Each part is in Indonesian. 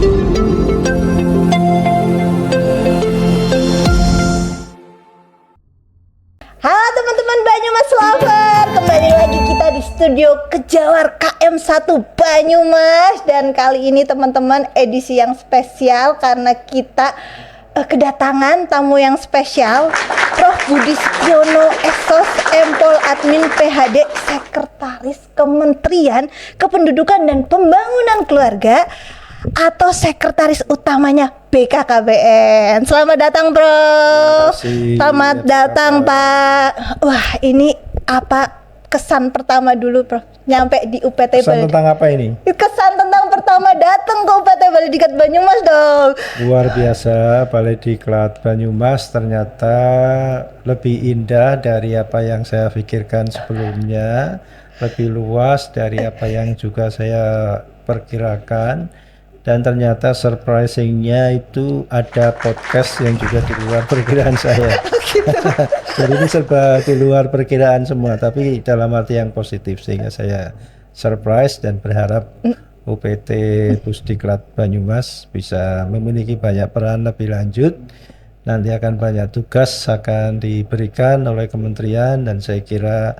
Halo teman-teman Banyumas Lover, kembali lagi kita di studio Kejawar KM1 Banyumas. Dan kali ini teman-teman edisi yang spesial karena kita kedatangan tamu yang spesial, Prof. Budi Setiono, Esos, Empol Admin PhD, Sekretaris Kementerian Kependudukan dan Pembangunan Keluarga atau sekretaris utamanya BKKBN. Selamat datang, Prof. Selamat datang, Pak. Wah, ini apa kesan pertama dulu, Prof? Nyampe di UPT Kesan tentang apa ini? Kesan tentang pertama datang ke UPT Balediklat Banyumas dong. Luar biasa, Balediklat Banyumas ternyata lebih indah dari apa yang saya pikirkan sebelumnya, lebih luas dari apa yang juga saya perkirakan. Dan ternyata surprisingnya itu ada podcast yang juga di luar perkiraan saya. Jadi ini serba di luar perkiraan semua, tapi dalam arti yang positif, sehingga saya surprise dan berharap UPT Pusdiklat Banyumas bisa memiliki banyak peran lebih lanjut. Nanti akan banyak tugas akan diberikan oleh kementerian, dan saya kira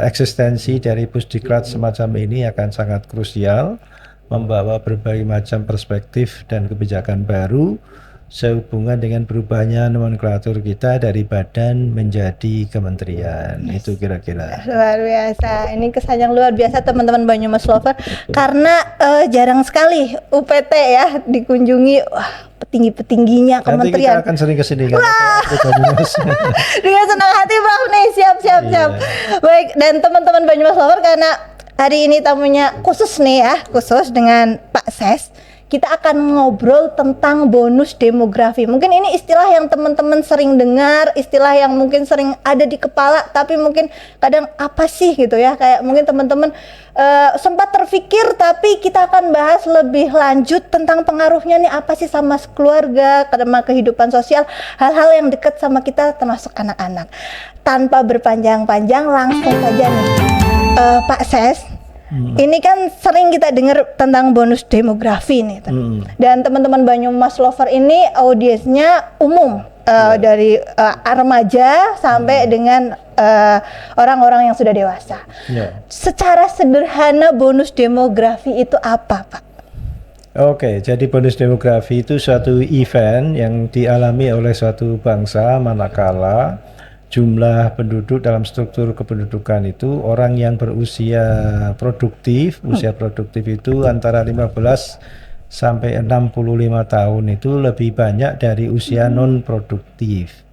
eksistensi dari Pusdiklat semacam ini akan sangat krusial, membawa berbagai macam perspektif dan kebijakan baru sehubungan dengan berubahnya nomenklatur kita dari badan menjadi kementerian. Itu kira-kira. Luar biasa. Ini kesan yang luar biasa teman-teman Banyumas Lover, karena jarang sekali UPT ya dikunjungi petinggi-petingginya kementerian. Nanti kita akan sering kesini kan. Dengan senang hati, Prof. Nih, siap. Baik, dan teman-teman Banyumas Lover, karena hari ini tamunya khusus nih ya, khusus dengan Pak Ses. Kita akan ngobrol tentang bonus demografi. Mungkin ini istilah yang teman-teman sering dengar, istilah yang mungkin sering ada di kepala, tapi mungkin kadang apa sih gitu ya, kayak mungkin teman-teman sempat terpikir, tapi kita akan bahas lebih lanjut tentang pengaruhnya nih apa sih sama keluarga, sama kehidupan sosial, hal-hal yang dekat sama kita termasuk anak-anak. Tanpa berpanjang-panjang, langsung saja nih. Pak Ses, ini kan sering kita dengar tentang bonus demografi nih, dan teman-teman Banyumas Lover ini audiensnya umum, dari remaja sampai dengan orang-orang yang sudah dewasa. Secara sederhana bonus demografi itu apa, Pak? Oke, jadi bonus demografi itu suatu event yang dialami oleh suatu bangsa manakala jumlah penduduk dalam struktur kependudukan itu orang yang berusia produktif, usia produktif itu antara 15 sampai 65 tahun itu lebih banyak dari usia non produktif.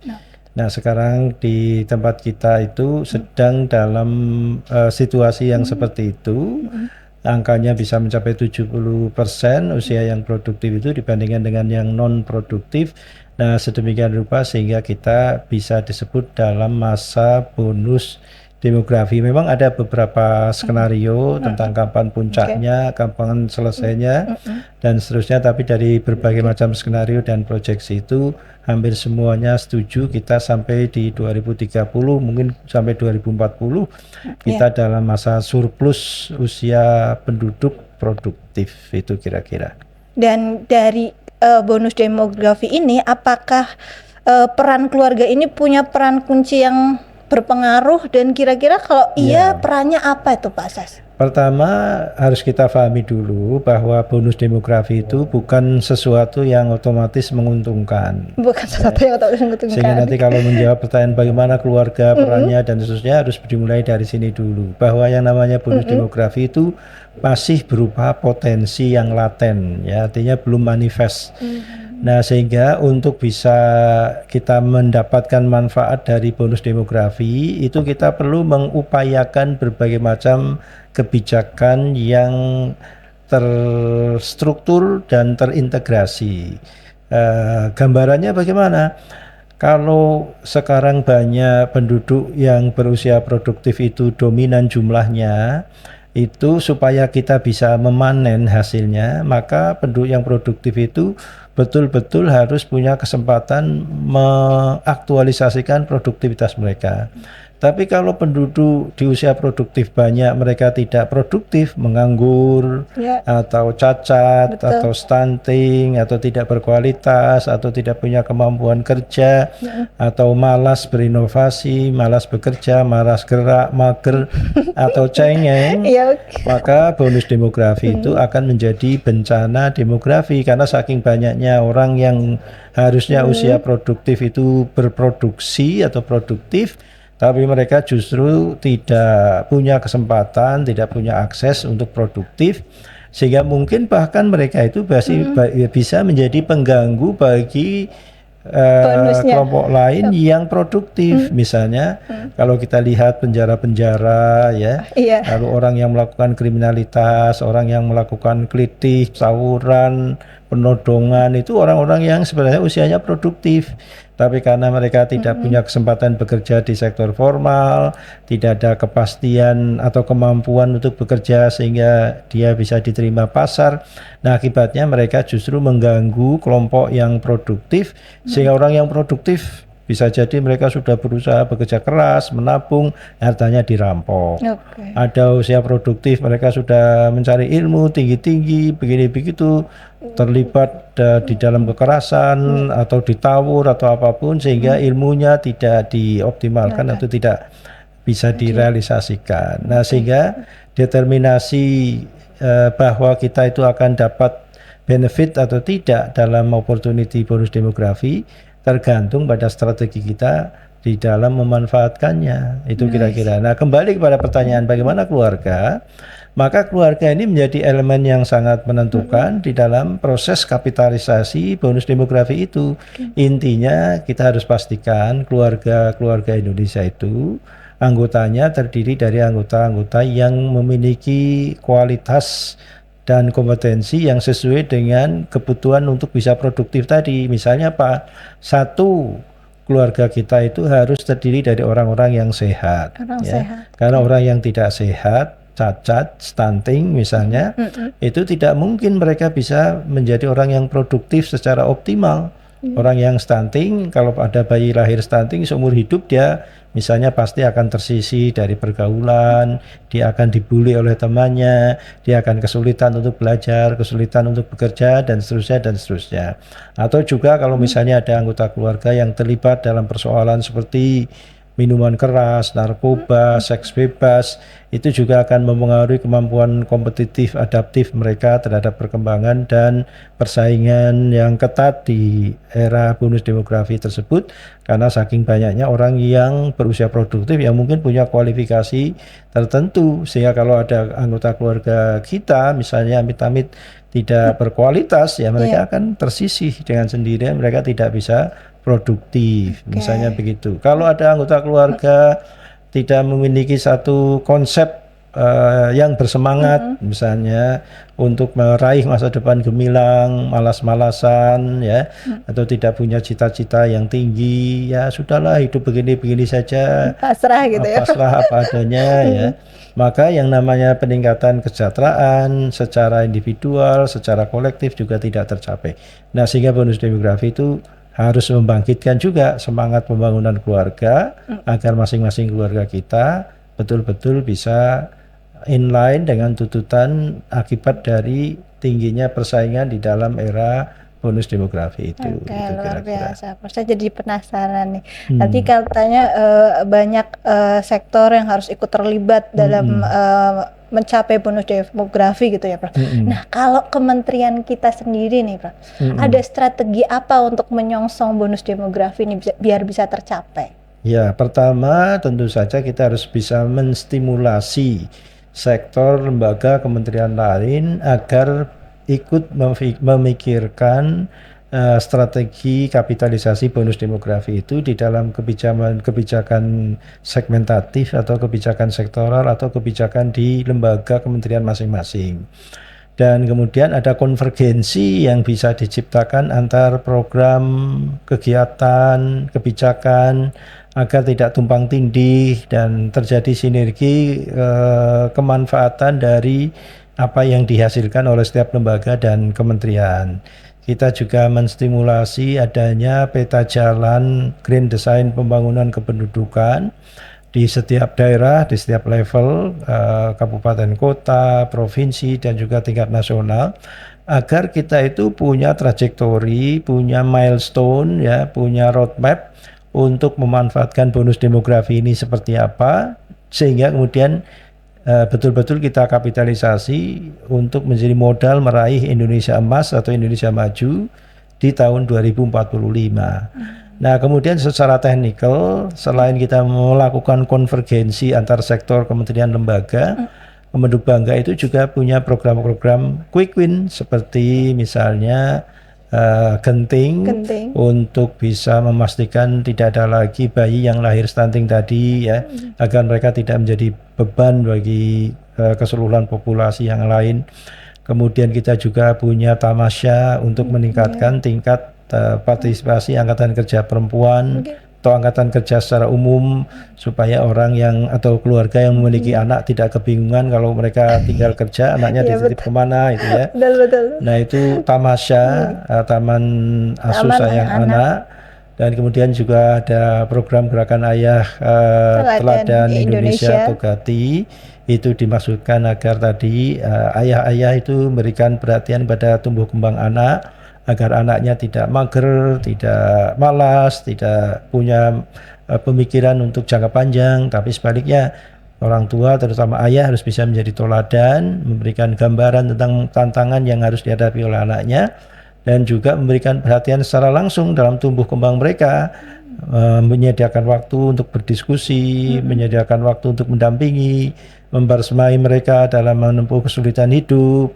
Nah, sekarang di tempat kita itu sedang dalam situasi yang seperti itu. Angkanya bisa mencapai 70% usia yang produktif itu dibandingkan dengan yang non produktif. Nah, sedemikian rupa sehingga kita bisa disebut dalam masa bonus demografi. Memang ada beberapa skenario tentang kapan puncaknya, kapan selesainya, dan seterusnya. Tapi dari berbagai macam skenario dan proyeksi itu, hampir semuanya setuju kita sampai di 2030, mungkin sampai 2040, kita dalam masa surplus usia penduduk produktif. Itu kira-kira. Dan dari bonus demografi ini, apakah peran keluarga ini punya peran kunci yang berpengaruh, dan kira-kira kalau iya perannya apa itu, Pak Ses? Pertama, harus kita pahami dulu bahwa bonus demografi itu bukan sesuatu yang otomatis menguntungkan. Bukan sesuatu yang otomatis menguntungkan. Sehingga nanti kalau menjawab pertanyaan bagaimana keluarga perannya dan seterusnya, harus dimulai dari sini dulu. Bahwa yang namanya bonus demografi itu masih berupa potensi yang laten, ya, artinya belum manifest. Nah, sehingga untuk bisa kita mendapatkan manfaat dari bonus demografi itu kita perlu mengupayakan berbagai macam kebijakan yang terstruktur dan terintegrasi. Gambarannya bagaimana? Kalau sekarang banyak penduduk yang berusia produktif itu dominan jumlahnya, itu supaya kita bisa memanen hasilnya, maka penduduk yang produktif itu betul-betul harus punya kesempatan mengaktualisasikan produktivitas mereka. Tapi kalau penduduk di usia produktif banyak, mereka tidak produktif, menganggur, Ya, atau cacat, betul. atau stunting, atau tidak berkualitas, atau tidak punya kemampuan kerja, atau malas berinovasi, malas bekerja, malas gerak, mager, atau cengeng, Iya, oke. maka bonus demografi itu akan menjadi bencana demografi, karena saking banyaknya orang yang harusnya usia produktif itu berproduksi atau produktif, tapi mereka justru tidak punya kesempatan, tidak punya akses untuk produktif, sehingga mungkin bahkan mereka itu bisa menjadi pengganggu bagi Bonusnya. kelompok lain yang produktif. Misalnya kalau kita lihat penjara-penjara ya, Iya. lalu orang yang melakukan kriminalitas, orang yang melakukan klitik, tawuran, penodongan, itu orang-orang yang sebenarnya usianya produktif, tapi karena mereka tidak punya kesempatan bekerja di sektor formal, tidak ada kepastian atau kemampuan untuk bekerja sehingga dia bisa diterima pasar. Nah, akibatnya mereka justru mengganggu kelompok yang produktif, sehingga orang yang produktif bisa jadi mereka sudah berusaha bekerja keras, menabung, hartanya dirampok. Oke. Ada usia produktif, mereka sudah mencari ilmu tinggi-tinggi, begini begitu, terlibat di dalam kekerasan atau ditawur atau apapun, sehingga ilmunya tidak dioptimalkan atau tidak bisa direalisasikan. Nah, sehingga determinasi bahwa kita itu akan dapat benefit atau tidak dalam opportunity bonus demografi tergantung pada strategi kita di dalam memanfaatkannya. Itu kira-kira. Nah, kembali kepada pertanyaan bagaimana keluarga, maka keluarga ini menjadi elemen yang sangat menentukan di dalam proses kapitalisasi bonus demografi itu. Intinya kita harus pastikan keluarga-keluarga Indonesia itu anggotanya terdiri dari anggota-anggota yang memiliki kualitas dan kompetensi yang sesuai dengan kebutuhan untuk bisa produktif tadi. Misalnya Pak, satu, keluarga kita itu harus terdiri dari orang-orang yang sehat. Orang ya. sehat. Karena orang yang tidak sehat, cacat, stunting misalnya, itu tidak mungkin mereka bisa menjadi orang yang produktif secara optimal. Orang yang stunting, kalau ada bayi lahir stunting seumur hidup, dia misalnya pasti akan tersisih dari pergaulan, dia akan dibully oleh temannya, dia akan kesulitan untuk belajar, kesulitan untuk bekerja, dan seterusnya dan seterusnya. Atau juga kalau misalnya ada anggota keluarga yang terlibat dalam persoalan seperti minuman keras, narkoba, seks bebas, itu juga akan mempengaruhi kemampuan kompetitif adaptif mereka terhadap perkembangan dan persaingan yang ketat di era bonus demografi tersebut, karena saking banyaknya orang yang berusia produktif yang mungkin punya kualifikasi tertentu, sehingga kalau ada anggota keluarga kita misalnya amit-amit tidak berkualitas, ya mereka akan tersisih dengan sendirinya, mereka tidak bisa produktif, misalnya begitu. Kalau ada anggota keluarga tidak memiliki satu konsep yang bersemangat, misalnya untuk meraih masa depan gemilang, malas-malasan, ya, atau tidak punya cita-cita yang tinggi, ya sudahlah hidup begini-begini saja, Pasrah gitu ya. pasrah apa adanya, ya. Maka yang namanya peningkatan kesejahteraan secara individual, secara kolektif juga tidak tercapai. Nah, sehingga bonus demografi itu harus membangkitkan juga semangat pembangunan keluarga agar masing-masing keluarga kita betul-betul bisa inline dengan tuntutan akibat dari tingginya persaingan di dalam era bonus demografi itu. Oke, Itu luar kira-kira. biasa. Saya jadi penasaran nih. Tadi katanya banyak sektor yang harus ikut terlibat dalam mencapai bonus demografi gitu ya, Prof. Nah, kalau kementerian kita sendiri nih, Prof, ada strategi apa untuk menyongsong bonus demografi ini biar bisa tercapai? Ya, pertama tentu saja kita harus bisa menstimulasi sektor lembaga kementerian lain agar ikut memikirkan strategi kapitalisasi bonus demografi itu di dalam kebijakan segmentatif atau kebijakan sektoral atau kebijakan di lembaga kementerian masing-masing. Dan kemudian ada konvergensi yang bisa diciptakan antar program, kegiatan, kebijakan agar tidak tumpang tindih dan terjadi sinergi kemanfaatan dari apa yang dihasilkan oleh setiap lembaga dan kementerian. Kita juga menstimulasi adanya peta jalan Green Design pembangunan kependudukan di setiap daerah, di setiap level, kabupaten kota, provinsi, dan juga tingkat nasional, agar kita itu punya trajektori, punya milestone, ya, punya roadmap untuk memanfaatkan bonus demografi ini seperti apa, sehingga kemudian betul-betul kita kapitalisasi untuk menjadi modal meraih Indonesia emas atau Indonesia maju di tahun 2045. Nah, kemudian secara teknikal, selain kita melakukan konvergensi antar sektor, kementerian, lembaga, Kemenhub Bangga itu juga punya program-program quick win seperti misalnya genting untuk bisa memastikan tidak ada lagi bayi yang lahir stunting tadi, ya, agar mereka tidak menjadi beban bagi keseluruhan populasi yang lain. Kemudian kita juga punya tamasya untuk meningkatkan tingkat partisipasi angkatan kerja perempuan atau angkatan kerja secara umum, supaya orang yang atau keluarga yang memiliki anak tidak kebingungan kalau mereka tinggal kerja, anaknya dititip kemana, itu ya. Nah, itu tamasya, taman asuh sayang anak. Dan kemudian juga ada program gerakan ayah teladan Indonesia atau GATI. Itu dimaksudkan agar tadi ayah-ayah itu memberikan perhatian pada tumbuh kembang anak, agar anaknya tidak mager, tidak malas, tidak punya pemikiran untuk jangka panjang, tapi sebaliknya orang tua terutama ayah harus bisa menjadi teladan, memberikan gambaran tentang tantangan yang harus dihadapi oleh anaknya, dan juga memberikan perhatian secara langsung dalam tumbuh kembang mereka, menyediakan waktu untuk berdiskusi, menyediakan waktu untuk mendampingi, membersamai mereka dalam menempuh kesulitan hidup,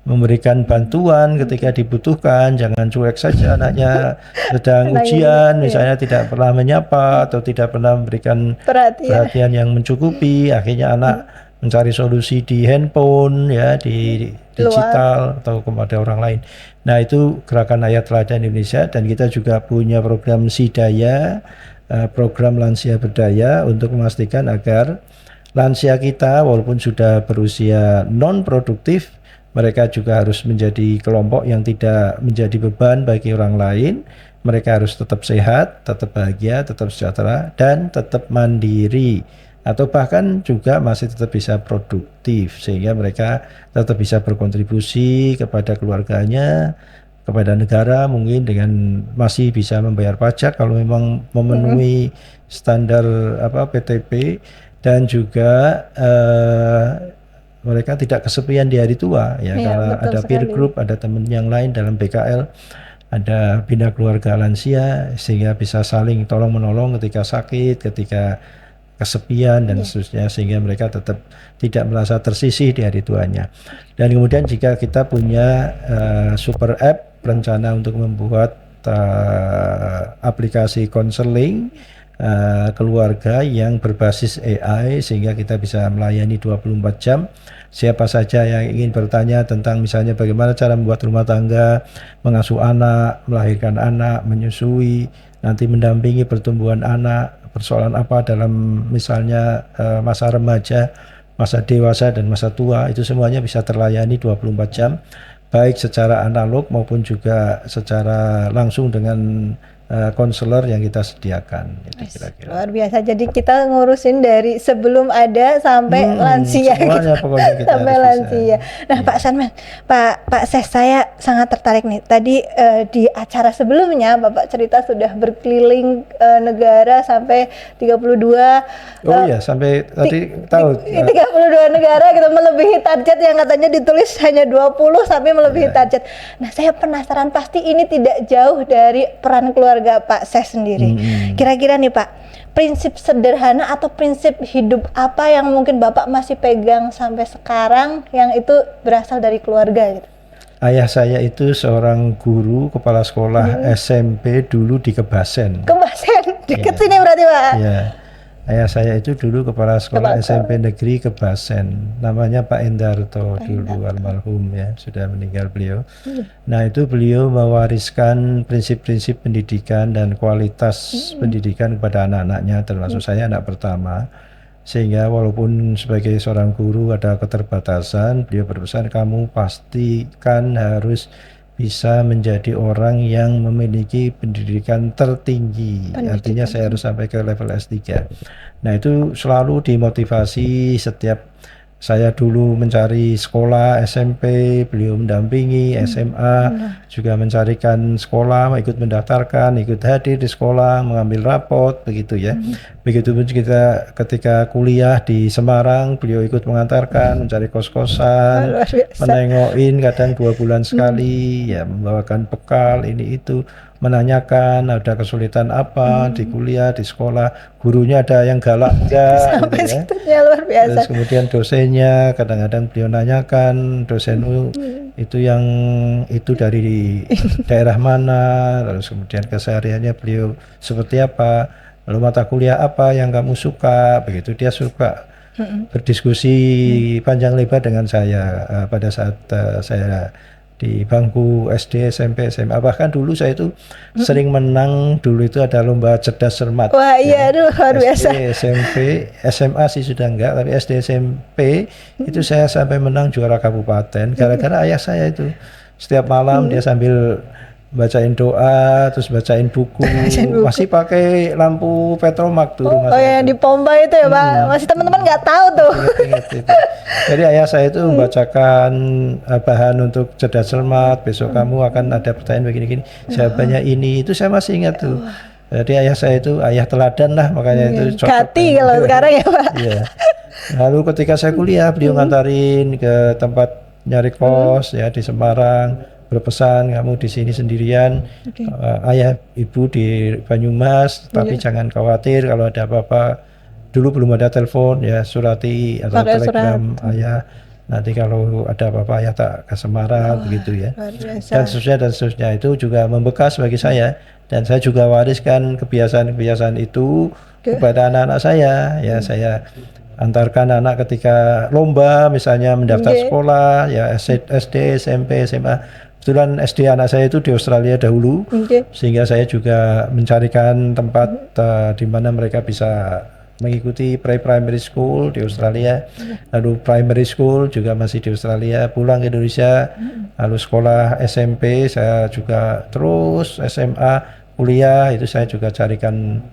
memberikan bantuan ketika dibutuhkan. Jangan cuek saja anaknya sedang ujian, misalnya tidak pernah menyapa atau tidak pernah memberikan perhatian yang mencukupi, akhirnya anak mencari solusi di handphone, ya, di digital atau kepada orang lain. Nah, itu gerakan ayah teladan Indonesia. Dan kita juga punya program Sidaya, program lansia berdaya, untuk memastikan agar lansia kita walaupun sudah berusia non produktif, mereka juga harus menjadi kelompok yang tidak menjadi beban bagi orang lain. Mereka harus tetap sehat, tetap bahagia, tetap sejahtera, dan tetap mandiri, atau bahkan juga masih tetap bisa produktif, sehingga mereka tetap bisa berkontribusi kepada keluarganya, kepada negara, mungkin dengan masih bisa membayar pajak kalau memang memenuhi standar PTP, dan juga mereka tidak kesepian di hari tua, ya, karena ada peer group, ada teman yang lain dalam BKL, ada bina keluarga lansia, sehingga bisa saling tolong menolong ketika sakit, ketika kesepian, dan seterusnya, sehingga mereka tetap tidak merasa tersisih di hari tuanya. Dan kemudian jika kita punya super app, rencana untuk membuat aplikasi konseling keluarga yang berbasis AI, sehingga kita bisa melayani 24 jam siapa saja yang ingin bertanya tentang misalnya bagaimana cara membuat rumah tangga, mengasuh anak, melahirkan anak, menyusui, nanti mendampingi pertumbuhan anak, persoalan apa dalam misalnya masa remaja, masa dewasa, dan masa tua. Itu semuanya bisa terlayani 24 jam, baik secara analog maupun juga secara langsung dengan konselor yang kita sediakan. Kira-kira. Luar biasa. Jadi kita ngurusin dari sebelum ada sampai lansia, semuanya gitu. Pokoknya kita sampai lansia. Nah, Pak Sarman, Pak Ses, saya sangat tertarik nih. Tadi di acara sebelumnya Bapak cerita sudah berkeliling negara sampai 32. Oh iya, sampai tadi tahu 32 negara, kita melebihi target yang katanya ditulis hanya 20, sampai melebihi target. Nah, saya penasaran, pasti ini tidak jauh dari peran keluarga Pak Ses sendiri. Kira-kira nih Pak, prinsip sederhana atau prinsip hidup apa yang mungkin Bapak masih pegang sampai sekarang yang itu berasal dari keluarga gitu? Ayah saya itu seorang guru kepala sekolah SMP dulu di Kebasen. Kebasen, deket sini berarti Pak? Iya. Ayah saya itu dulu kepala sekolah SMP negeri Kebasen, namanya Pak Endarto dulu, almarhum, ya, sudah meninggal beliau. Nah, itu beliau mewariskan prinsip-prinsip pendidikan dan kualitas pendidikan kepada anak-anaknya, termasuk saya anak pertama. Sehingga walaupun sebagai seorang guru ada keterbatasan, beliau berpesan, kamu pastikan harus bisa menjadi orang yang memiliki pendidikan tertinggi. Artinya saya harus sampai ke level S3. Nah, itu selalu dimotivasi setiap saya dulu mencari sekolah SMP, beliau mendampingi SMA, juga mencarikan sekolah, ikut mendaftarkan, ikut hadir di sekolah, mengambil rapot, begitu ya. Begitupun kita ketika kuliah di Semarang, beliau ikut mengantarkan, mencari kos-kosan, menengokin kadang 2 bulan sekali, ya membawakan bekal ini itu, menanyakan ada kesulitan apa di kuliah, di sekolah, gurunya ada yang galak enggak, Sampai gitu ya. segitunya luar biasa. Terus kemudian dosennya kadang-kadang beliau nanyakan dosen itu yang itu dari daerah mana, terus kemudian kesehariannya beliau seperti apa, lalu mata kuliah apa yang kamu suka, begitu dia suka berdiskusi panjang lebar dengan saya pada saat saya di bangku SD, SMP, SMA. Bahkan dulu saya itu sering menang, dulu itu ada lomba cerdas cermat. Wah iya, aduh luar biasa. SD, SMP, SMA sih sudah enggak, tapi SD, SMP itu saya sampai menang juara kabupaten gara-gara ayah saya itu. Setiap malam dia sambil bacain doa, terus bacain buku, masih pakai lampu petromak tuh rumah Oh saya. yang di Pomba itu ya Pak, masih teman-teman nggak tahu tuh. Ingat itu. Jadi ayah saya itu membacakan bahan untuk cerdas cermat, besok kamu akan ada pertanyaan begini-gini, jawabannya ini, itu saya masih ingat tuh. Jadi ayah saya itu ayah teladan lah, makanya itu cocok. Gati kalau sekarang ya Pak. Iya. Lalu ketika saya kuliah, beliau ngantarin ke tempat nyari kos ya di Semarang, berpesan kamu di sini sendirian, ayah ibu di Banyumas, tapi jangan khawatir kalau ada apa-apa. Dulu belum ada telepon ya, surati atau Pakai telegram ayah. Nanti kalau ada apa-apa ayah tak ke Semarang begitu ya. Dan seterusnya itu juga membekas bagi saya, dan saya juga wariskan kebiasaan-kebiasaan itu kepada anak-anak saya. Ya saya antarkan anak ketika lomba misalnya mendaftar sekolah ya SD, SMP, SMA. Kebetulan SD anak saya itu di Australia dahulu, sehingga saya juga mencarikan tempat di mana mereka bisa mengikuti pre-primary school di Australia, lalu primary school juga masih di Australia, pulang ke Indonesia, lalu sekolah SMP saya juga terus, SMA, kuliah itu saya juga carikan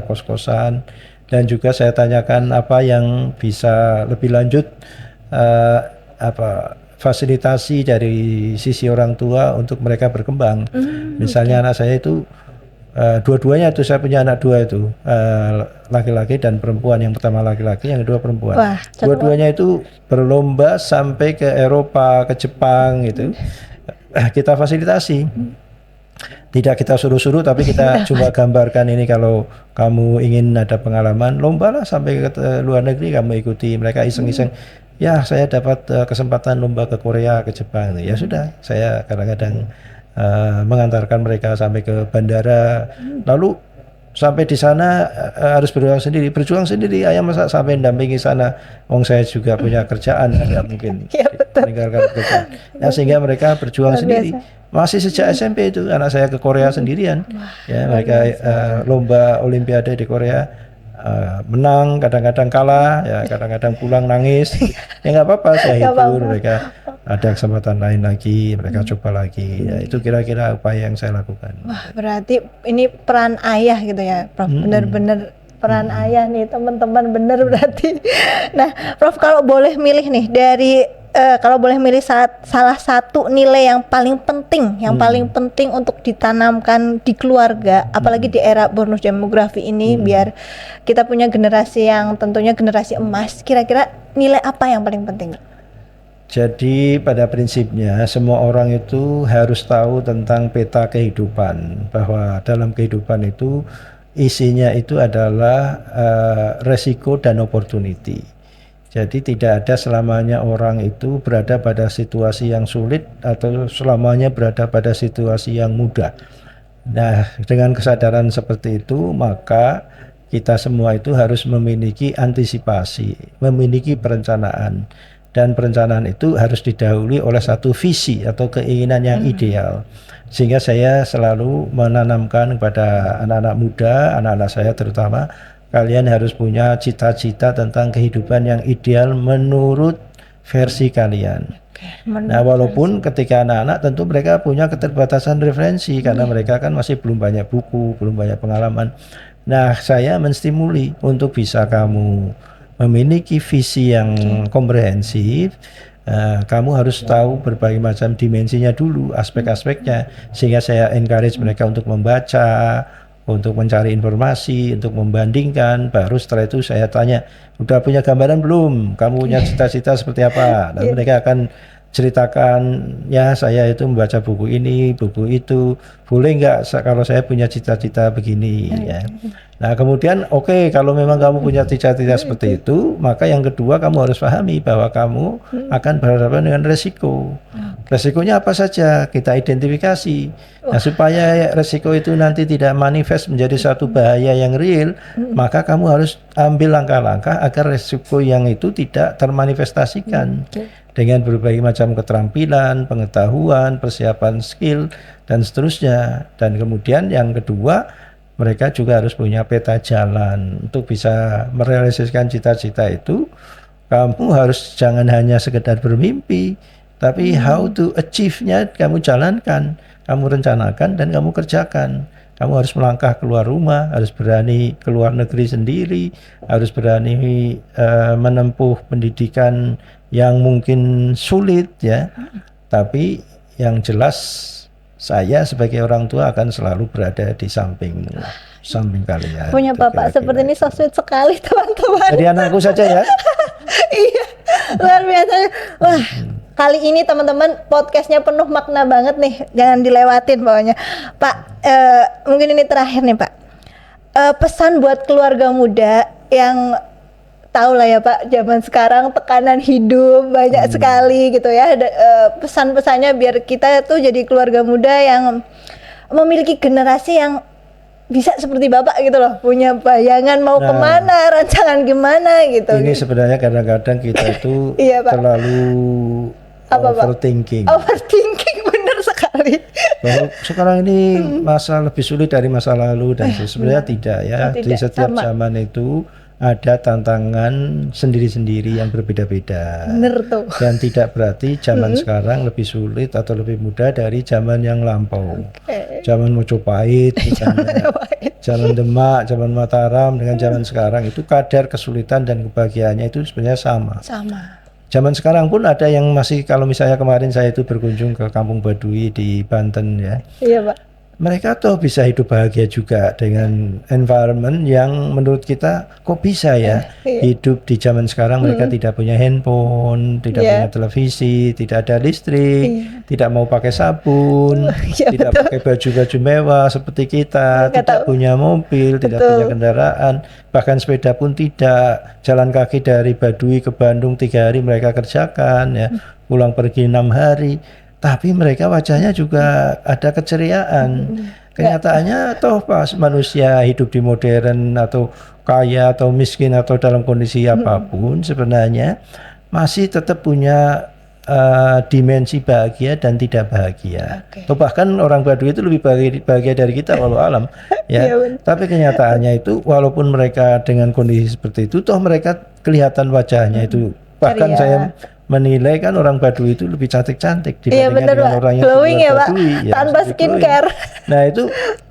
kos-kosan, dan juga saya tanyakan apa yang bisa lebih lanjut fasilitasi dari sisi orang tua untuk mereka berkembang. Misalnya anak saya itu dua-duanya itu, saya punya anak dua itu, laki-laki dan perempuan. Yang pertama laki-laki, yang kedua perempuan. Dua-duanya itu berlomba sampai ke Eropa, ke Jepang gitu. Kita fasilitasi. Tidak kita suruh-suruh, tapi kita coba gambarkan ini, kalau kamu ingin ada pengalaman, lombalah sampai ke luar negeri, kamu ikuti. Mereka iseng-iseng, ya saya dapat kesempatan lomba ke Korea, ke Jepang. Ya sudah, saya kadang-kadang mengantarkan mereka sampai ke bandara, lalu sampai di sana harus berjuang sendiri. Ayah masa sampai mendampingi sana, wong saya juga punya kerjaan, nggak mungkin meninggalkan kerjaan. Ya, sehingga mereka berjuang sendiri. Masih sejak SMP itu anak saya ke Korea sendirian. Ya, mereka lomba Olimpiade di Korea, menang, kadang-kadang kalah, ya kadang-kadang pulang nangis. Ya nggak apa-apa, saya hibur mereka. Ada kesempatan lain lagi, mereka coba lagi. Ya, itu kira-kira upaya yang saya lakukan. Wah, berarti ini peran ayah gitu ya, Prof. Benar-benar peran ayah nih, teman-teman, benar berarti. Nah, Prof, kalau boleh milih nih dari kalau boleh milih salah satu nilai yang paling penting, paling penting untuk ditanamkan di keluarga, apalagi di era bonus demografi ini, biar kita punya generasi yang tentunya generasi emas. Kira-kira nilai apa yang paling penting? Jadi pada prinsipnya semua orang itu harus tahu tentang peta kehidupan, bahwa dalam kehidupan itu isinya itu adalah resiko dan opportunity. Jadi tidak ada selamanya orang itu berada pada situasi yang sulit atau selamanya berada pada situasi yang mudah. Nah, dengan kesadaran seperti itu, maka kita semua itu harus memiliki antisipasi, memiliki perencanaan. Dan perencanaan itu harus didahului oleh satu visi atau keinginan yang ideal. Sehingga saya selalu menanamkan kepada anak-anak muda, anak-anak saya terutama, kalian harus punya cita-cita tentang kehidupan yang ideal menurut versi kalian. Menurut Nah, walaupun ketika anak-anak tentu mereka punya keterbatasan referensi karena mereka kan masih belum banyak buku, belum banyak pengalaman. Nah, saya menstimuli untuk bisa kamu memiliki visi yang komprehensif. Kamu harus tahu berbagai macam dimensinya dulu, aspek-aspeknya, sehingga saya encourage mereka untuk membaca, untuk mencari informasi, untuk membandingkan. Baru setelah itu saya tanya, udah punya gambaran belum? Kamu punya cita-cita seperti apa? Dan mereka akan ceritakan, ya saya itu membaca buku ini, buku itu, boleh nggak kalau saya punya cita-cita begini ya. Nah kemudian oke, kalau memang kamu punya cita-cita seperti itu, maka yang kedua kamu harus pahami bahwa kamu akan berhadapan dengan resiko. Resikonya apa saja kita identifikasi. Nah supaya resiko itu nanti tidak manifest menjadi satu bahaya yang real, maka kamu harus ambil langkah-langkah agar resiko yang itu tidak termanifestasikan. Dengan berbagai macam keterampilan, pengetahuan, persiapan skill, dan seterusnya. Dan kemudian yang kedua, mereka juga harus punya peta jalan. Untuk bisa merealisasikan cita-cita itu, kamu harus jangan hanya sekedar bermimpi, tapi how to achieve-nya kamu jalankan, kamu rencanakan, dan kamu kerjakan. Kamu harus melangkah keluar rumah, harus berani keluar negeri sendiri, harus berani menempuh pendidikan yang mungkin sulit ya. Tapi yang jelas saya sebagai orang tua akan selalu berada di samping kalian. Punya bapak seperti ini so sweet sekali teman-teman. Jadi anakku saja ya. Iya, luar biasa. Wah, kali ini teman-teman podcastnya penuh makna banget nih, jangan dilewatin pokoknya. Pak, mungkin ini terakhir nih Pak. Pesan buat keluarga muda yang tahu lah ya Pak, zaman sekarang tekanan hidup banyak sekali gitu ya. Pesan-pesannya biar kita tuh jadi keluarga muda yang memiliki generasi yang bisa seperti Bapak gitu loh, punya bayangan mau kemana, rancangan gimana gitu. Ini sebenarnya kadang-kadang kita itu Iya, Pak. terlalu overthinking. Overthinking benar sekali. Bahwa sekarang ini masa lebih sulit dari masa lalu dan sebenarnya tidak ya. Di setiap zaman itu ada tantangan sendiri-sendiri yang berbeda-beda. Bener tuh. Dan tidak berarti zaman sekarang lebih sulit atau lebih mudah dari zaman yang lampau. Zaman Mojopahit, zaman Demak, zaman Mataram dengan zaman sekarang itu kadar kesulitan dan kebahagiaannya itu sebenarnya sama. Zaman sekarang pun ada yang masih, kalau misalnya kemarin saya itu berkunjung ke Kampung Baduy di Banten ya. Iya Pak. Mereka toh bisa hidup bahagia juga dengan environment yang menurut kita kok bisa ya hidup di zaman sekarang. Mereka tidak punya handphone, tidak punya televisi, tidak ada listrik, tidak mau pakai sabun, tidak pakai baju-baju mewah seperti kita, tidak punya mobil, tidak punya kendaraan, bahkan sepeda pun tidak. Jalan kaki dari Baduy ke Bandung 3 hari mereka kerjakan ya, pulang pergi 6 hari. Tapi mereka wajahnya juga ada keceriaan. Kenyataannya toh pas manusia hidup di modern atau kaya atau miskin atau dalam kondisi apapun sebenarnya masih tetap punya dimensi bahagia dan tidak bahagia. Atau bahkan orang Baduy itu lebih bahagia dari kita walau alam ya. Tapi kenyataannya itu walaupun mereka dengan kondisi seperti itu toh mereka kelihatan wajahnya itu. Bahkan saya menilai kan orang Baduy itu lebih cantik-cantik dibandingkan dengan orang yang glowing ya Pak, Baduy, ya, tanpa skincare. Nah itu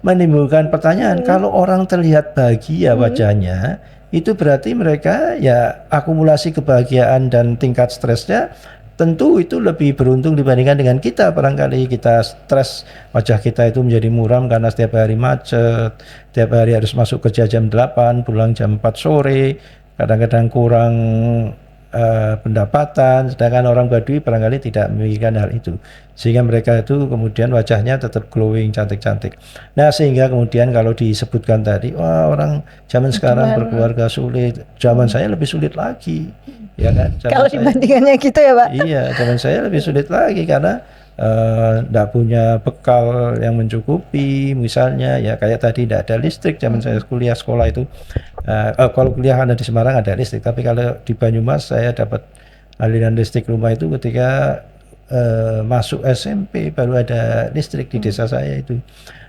menimbulkan pertanyaan, kalau orang terlihat bahagia wajahnya, itu berarti mereka ya akumulasi kebahagiaan dan tingkat stresnya tentu itu lebih beruntung dibandingkan dengan kita. Barangkali kita stres, wajah kita itu menjadi muram karena setiap hari macet, setiap hari harus masuk kerja jam 8, pulang jam 4 sore, kadang-kadang kurang pendapatan, sedangkan orang Baduy barangkali tidak memikirkan hal itu, sehingga mereka itu kemudian wajahnya tetap glowing, cantik-cantik. Nah sehingga kemudian kalau disebutkan tadi, wah orang zaman sekarang berkeluarga sulit, zaman saya lebih sulit lagi, ya kan? Kalau dibandingannya gitu ya Pak? Iya, zaman saya lebih sulit lagi karena tidak punya bekal yang mencukupi, misalnya ya kayak tadi tidak ada listrik zaman saya kuliah sekolah itu. Kalau kuliah ada di Semarang ada listrik, tapi kalau di Banyumas saya dapat aliran listrik rumah itu ketika masuk SMP baru ada listrik di desa saya itu.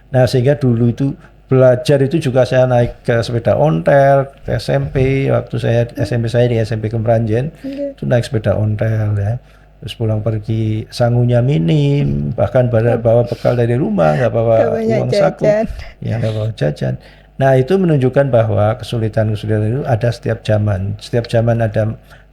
Nah sehingga dulu itu belajar itu juga saya naik ke sepeda ontel ke SMP, waktu saya SMP saya di SMP Kemranjen itu naik sepeda ontel ya. Terus pulang pergi sangunya minim, bahkan bawa bekal dari rumah, nggak bawa Nggak banyak uang saku, jajan. ya nggak bawa jajan. Nah itu menunjukkan bahwa kesulitan-kesulitan itu ada setiap zaman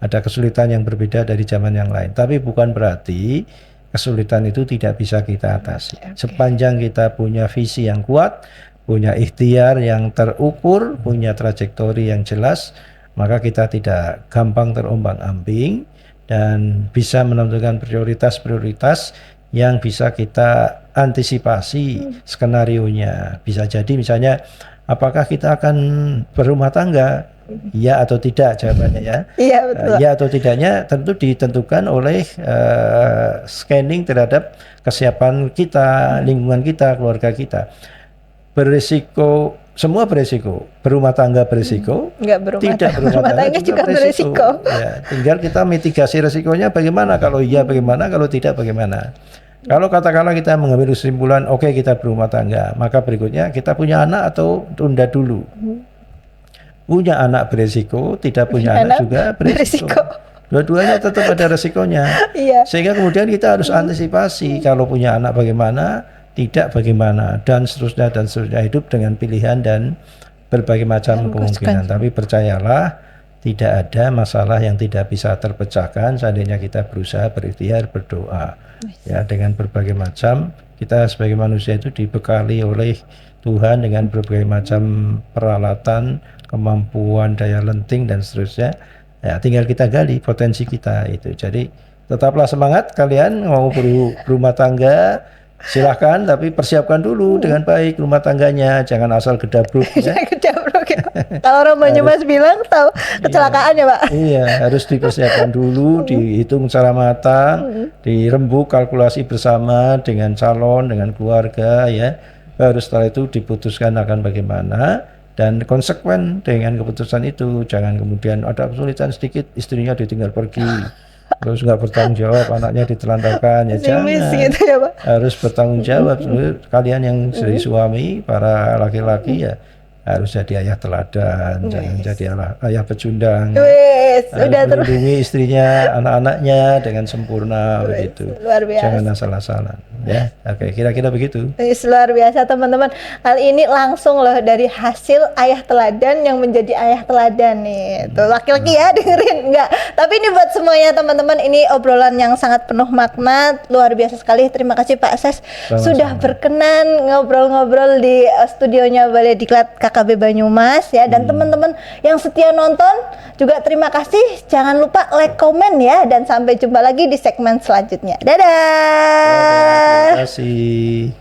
ada kesulitan yang berbeda dari zaman yang lain. Tapi bukan berarti kesulitan itu tidak bisa kita atasi. Sepanjang kita punya visi yang kuat, punya ikhtiar yang terukur, punya trajektori yang jelas, maka kita tidak gampang terombang-ambing dan bisa menentukan prioritas-prioritas yang bisa kita antisipasi skenarionya. Bisa jadi misalnya apakah kita akan berumah tangga? Ya atau tidak jawabannya ya. Iya betul. Ya atau tidaknya tentu ditentukan oleh scanning terhadap kesiapan kita, lingkungan kita, keluarga kita. Berisiko, semua berisiko. Berumah tangga berisiko, Nggak berumah tidak berumah tangga juga berisiko. Ya, tinggal kita mitigasi risikonya bagaimana, kalau iya bagaimana, kalau tidak bagaimana. Kalau katakanlah kita mengambil kesimpulan, oke, kita berumah tangga, maka berikutnya kita punya anak atau tunda dulu. Punya anak berisiko, tidak punya anak juga berisiko. Dua-duanya tetap ada resikonya. Iya. Sehingga kemudian kita harus antisipasi kalau punya anak bagaimana, tidak bagaimana, dan seterusnya hidup dengan pilihan dan berbagai macam kemungkinan. Tapi percayalah, tidak ada masalah yang tidak bisa terpecahkan seandainya kita berusaha berikhtiar, berdoa. Ya, dengan berbagai macam, kita sebagai manusia itu dibekali oleh Tuhan dengan berbagai macam peralatan, kemampuan, daya lenting dan seterusnya. Ya, tinggal kita gali potensi kita itu. Jadi tetaplah semangat kalian mau berumah tangga, silahkan, tapi persiapkan dulu dengan baik rumah tangganya, jangan asal gedabruk ya. Kejabrok ya. Kalau orang Banyumas bilang tahu kecelakaan ya Pak. Iya, harus dipersiapkan dulu, dihitung secara matang, dirembuk kalkulasi bersama dengan calon, dengan keluarga ya. Baru setelah itu diputuskan akan bagaimana dan konsekuen dengan keputusan itu. Jangan kemudian ada kesulitan sedikit, istrinya ditinggal pergi, terus nggak bertanggung jawab, anaknya ditelantarkan, ya jangan. Gitu ya Pak. Harus bertanggung jawab. Kalian yang jadi suami, para laki-laki ya harus jadi ayah teladan, jangan jadi ayah pecundang. Wes, Harus udah terus. melindungi istrinya, anak-anaknya dengan sempurna begitu. Luar biasa. Jangan asal-asalan ya. Oke, kira-kira begitu. Luar biasa teman-teman. Kali ini langsung loh dari hasil ayah teladan yang menjadi ayah teladan nih. Tuh laki-laki ya dengerin enggak. Tapi ini buat semuanya teman-teman, ini obrolan yang sangat penuh makna, luar biasa sekali. Terima kasih Pak Ses sudah berkenan ngobrol-ngobrol di studionya Balai Diklat KKB Banyumas ya. Dan teman-teman yang setia nonton juga terima kasih. Jangan lupa like, komen ya, dan sampai jumpa lagi di segmen selanjutnya. Dadah. Terima kasih.